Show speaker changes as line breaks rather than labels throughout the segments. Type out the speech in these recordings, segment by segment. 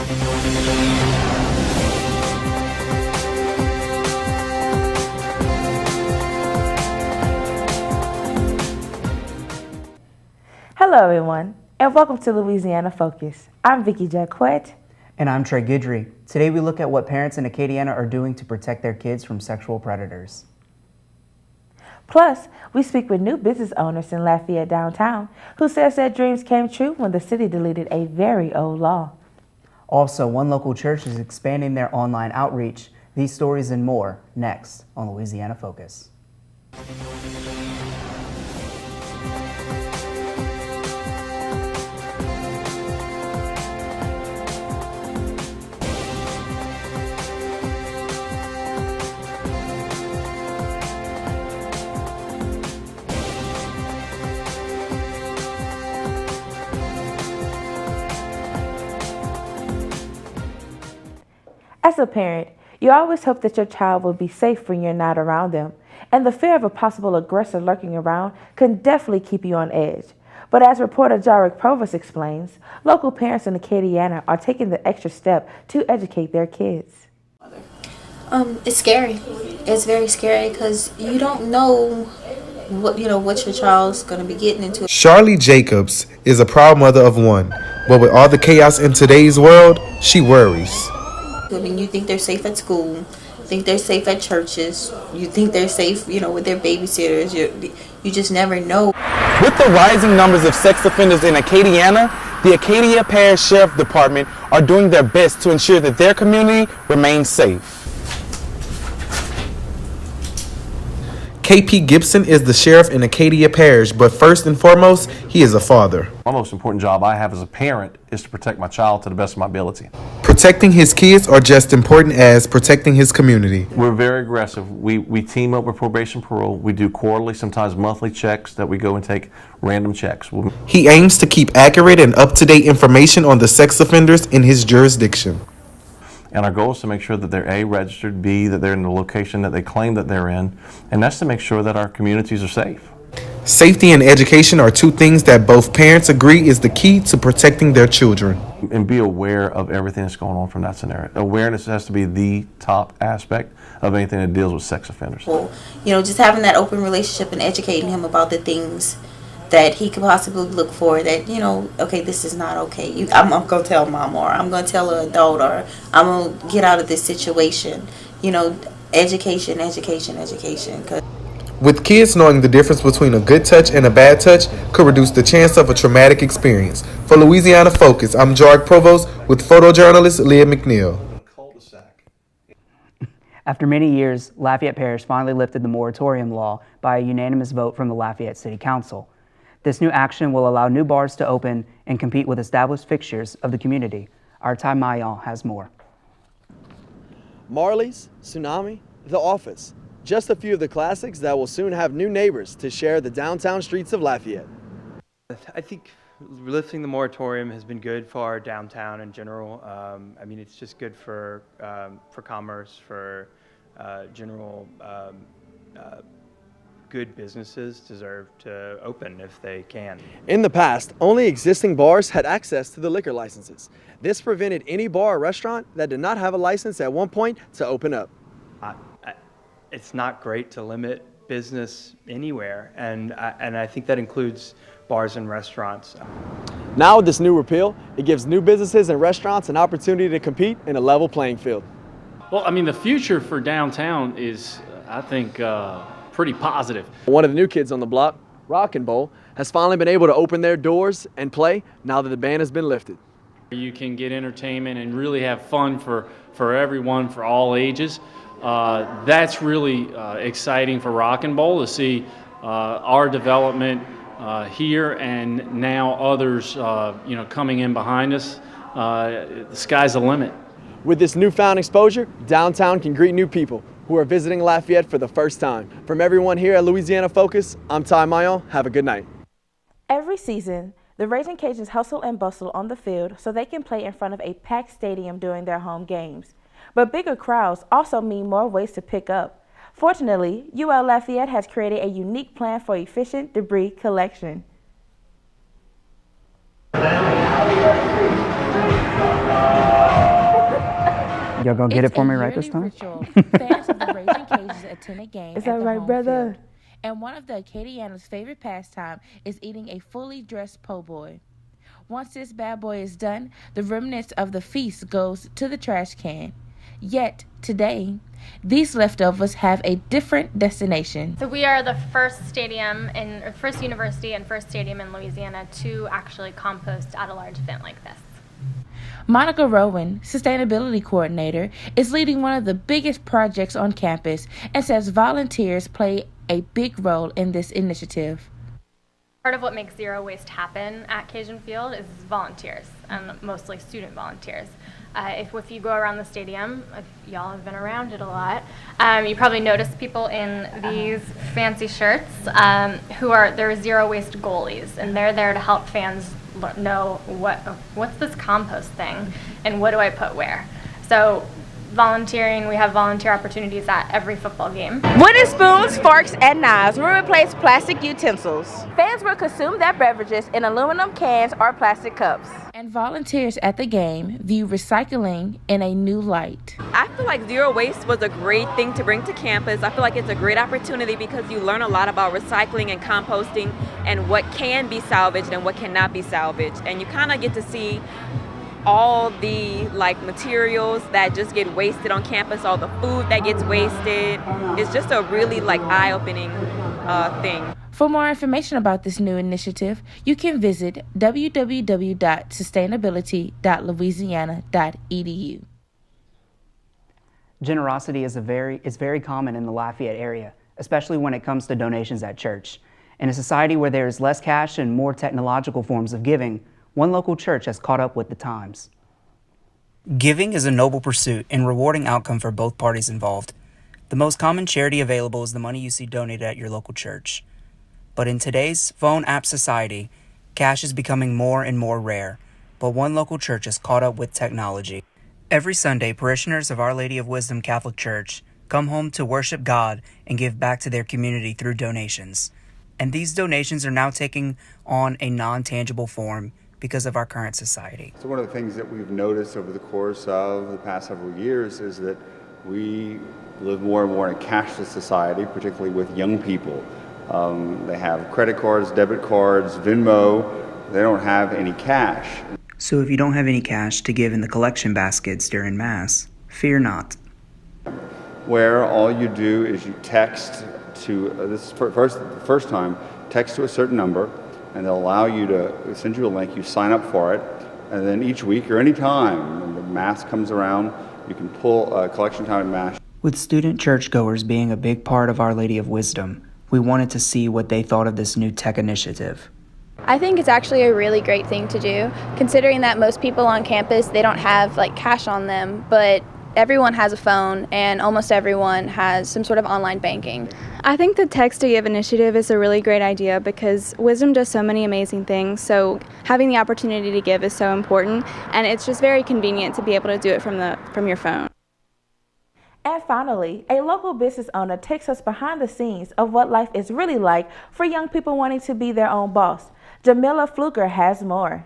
Hello everyone, and welcome to Louisiana Focus. I'm Vicki Jacquette.
And I'm Trey Guidry. Today we look at what parents in Acadiana are doing to protect their kids from sexual predators.
Plus, we speak with new business owners in Lafayette downtown who says their dreams came true when the city deleted a very old law.
Also, one local church is expanding their online outreach. These stories and more next on Louisiana Focus.
As a parent, you always hope that your child will be safe when you're not around them, and the fear of a possible aggressor lurking around can definitely keep you on edge. But as reporter Jarek Provost explains, local parents in Acadiana are taking the extra step to educate their kids.
It's scary. It's very scary because you don't know what your child's going to be getting into.
Charlie Jacobs is a proud mother of one, but with all the chaos in today's world, she worries.
I mean, you think they're safe at school, think they're safe at churches, you think they're safe, with their babysitters. You just never know.
With the rising numbers of sex offenders in Acadiana, the Acadia Parish Sheriff Department are doing their best to ensure that their community remains safe.
KP Gibson is the sheriff in Acadia Parish, but first and foremost, he is a father.
My most important job I have as a parent is to protect my child to the best of my ability.
Protecting his kids are just important as protecting his community.
We're very aggressive. We team up with probation parole. We do quarterly, sometimes monthly checks that we go and take random checks.
He aims to keep accurate and up-to-date information on the sex offenders in his jurisdiction.
And our goal is to make sure that they're A, registered, B, that they're in the location that they claim that they're in, and that's to make sure that our communities are safe.
Safety and education are two things that both parents agree is the key to protecting their children.
And be aware of everything that's going on from that scenario. Awareness has to be the top aspect of anything that deals with sex offenders.
Well, just having that open relationship and educating him about the things that he could possibly look for, that, okay, this is not okay. I'm going to tell mom, or I'm going to tell an adult, or I'm going to get out of this situation. Education.
With kids knowing the difference between a good touch and a bad touch could reduce the chance of a traumatic experience. For Louisiana Focus, I'm Jarek Provost with photojournalist Leah McNeil.
After many years, Lafayette Parish finally lifted the moratorium law by a unanimous vote from the Lafayette City Council. This new action will allow new bars to open and compete with established fixtures of the community. Our Ty Mayon has more.
Marley's, Tsunami, The Office. Just a few of the classics that will soon have new neighbors to share the downtown streets of Lafayette.
I think lifting the moratorium has been good for our downtown in general. It's just good for commerce, for general good businesses deserve to open if they can.
In the past, only existing bars had access to the liquor licenses. This prevented any bar or restaurant that did not have a license at one point to open up.
It's not great to limit business anywhere, and I think that includes bars and restaurants.
Now with this new repeal, it gives new businesses and restaurants an opportunity to compete in a level playing field.
Well, the future for downtown is, I think, pretty positive.
One of the new kids on the block, Rock and Bowl, has finally been able to open their doors and play now that the ban has been lifted.
You can get entertainment and really have fun for everyone, for all ages. That's really exciting for Rock and Bowl to see our development here and now others coming in behind us. The sky's the limit.
With this newfound exposure, downtown can greet new people who are visiting Lafayette for the first time. From everyone here at Louisiana Focus, I'm Ty Mayon. Have a good night.
Every season, the Raging Cajuns hustle and bustle on the field so they can play in front of a packed stadium during their home games. But bigger crowds also mean more ways to pick up. Fortunately, UL Lafayette has created a unique plan for efficient debris collection.
Y'all gonna get
It's
it for
a
me right this
yearly
time?
ritual. Fans of the Raging Cajuns attend a game Is at that the right, home brother? field. And one of the Acadiana's favorite pastime is eating a fully dressed po' boy. Once this bad boy is done, the remnants of the feast goes to the trash can. Yet, today, these leftovers have a different destination.
So we are the first first university and first stadium in Louisiana to actually compost at a large event like this.
Monica Rowan, sustainability coordinator, is leading one of the biggest projects on campus and says volunteers play a big role in this initiative.
Part of what makes zero waste happen at Cajun Field is volunteers, and mostly student volunteers. If you go around the stadium, if y'all have been around it a lot, you probably notice people in these fancy shirts they're zero waste goalies, and they're there to help fans know what's this compost thing and what do I put where. So volunteering, we have volunteer opportunities at every football game.
Wooden spoons, forks, and knives will replace plastic utensils. Fans will consume their beverages in aluminum cans or plastic cups. And volunteers at the game view recycling in a new light.
I feel like zero waste was a great thing to bring to campus. I feel like it's a great opportunity because you learn a lot about recycling and composting and what can be salvaged and what cannot be salvaged. And you kind of get to see all the materials that just get wasted on campus, all the food that gets wasted. It's just a really eye-opening thing.
For more information about this new initiative, you can visit www.sustainability.louisiana.edu.
Generosity is very common in the Lafayette area, especially when it comes to donations at church. In a society where there is less cash and more technological forms of giving, one local church has caught up with the times. Giving is a noble pursuit and rewarding outcome for both parties involved. The most common charity available is the money you see donated at your local church. But in today's phone app society, cash is becoming more and more rare, but one local church has caught up with technology. Every Sunday, parishioners of Our Lady of Wisdom Catholic Church come home to worship God and give back to their community through donations. And these donations are now taking on a non-tangible form because of our current society.
So one of the things that we've noticed over the course of the past several years is that we live more and more in a cashless society, particularly with young people. They have credit cards, debit cards, Venmo. They don't have any cash.
So if you don't have any cash to give in the collection baskets during Mass, fear not.
Where all you do is you text to, this is first time, text to a certain number, and they'll allow you to send you a link, you sign up for it, and then each week or any time when the Mass comes around, you can pull collection time at Mass.
With student churchgoers being a big part of Our Lady of Wisdom, we wanted to see what they thought of this new tech initiative.
I think it's actually a really great thing to do, considering that most people on campus, they don't have cash on them, but everyone has a phone and almost everyone has some sort of online banking.
I think the Text to Give initiative is a really great idea because Wisdom does so many amazing things, so having the opportunity to give is so important, and it's just very convenient to be able to do it from your phone.
And finally, a local business owner takes us behind the scenes of what life is really like for young people wanting to be their own boss. Jamila Fluker has more.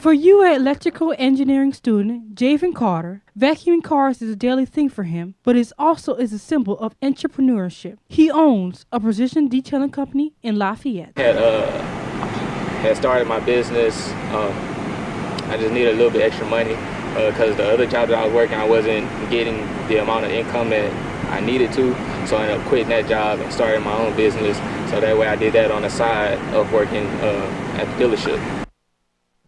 For you, an electrical engineering student, Javen Carter, vacuuming cars is a daily thing for him, but it also is a symbol of entrepreneurship. He owns a precision detailing company in Lafayette.
Had started my business. I just needed a little bit extra money because the other job that I was working, I wasn't getting the amount of income that I needed to. So I ended up quitting that job and starting my own business. So that way I did that on the side of working at the dealership.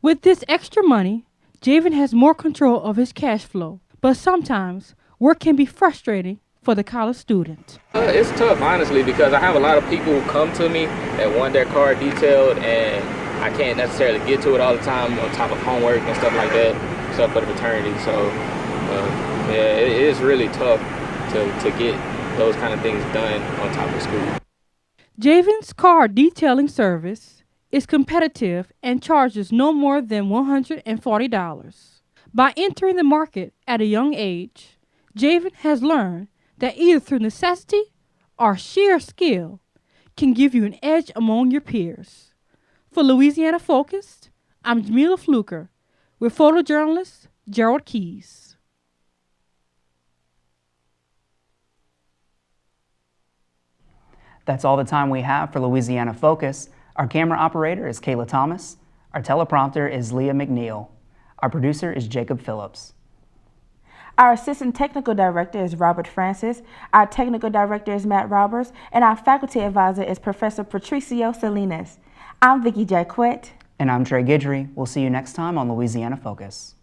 With this extra money, Javen has more control of his cash flow. But sometimes, work can be frustrating for the college student.
It's tough, honestly, because I have a lot of people who come to me that want their car detailed, and I can't necessarily get to it all the time on top of homework and stuff like that, stuff for the fraternity. So, yeah, it is really tough to get those kind of things done on top of school.
Javen's car detailing service is competitive and charges no more than $140. By entering the market at a young age, Javen has learned that either through necessity or sheer skill can give you an edge among your peers. For Louisiana Focused, I'm Jamila Fluker with photojournalist Gerald Keys.
That's all the time we have for Louisiana Focus. Our camera operator is Kayla Thomas. Our teleprompter is Leah McNeil. Our producer is Jacob Phillips.
Our assistant technical director is Robert Francis. Our technical director is Matt Roberts. And our faculty advisor is Professor Patricio Salinas. I'm Vicki Jacquette.
And I'm Trey Guidry. We'll see you next time on Louisiana Focus.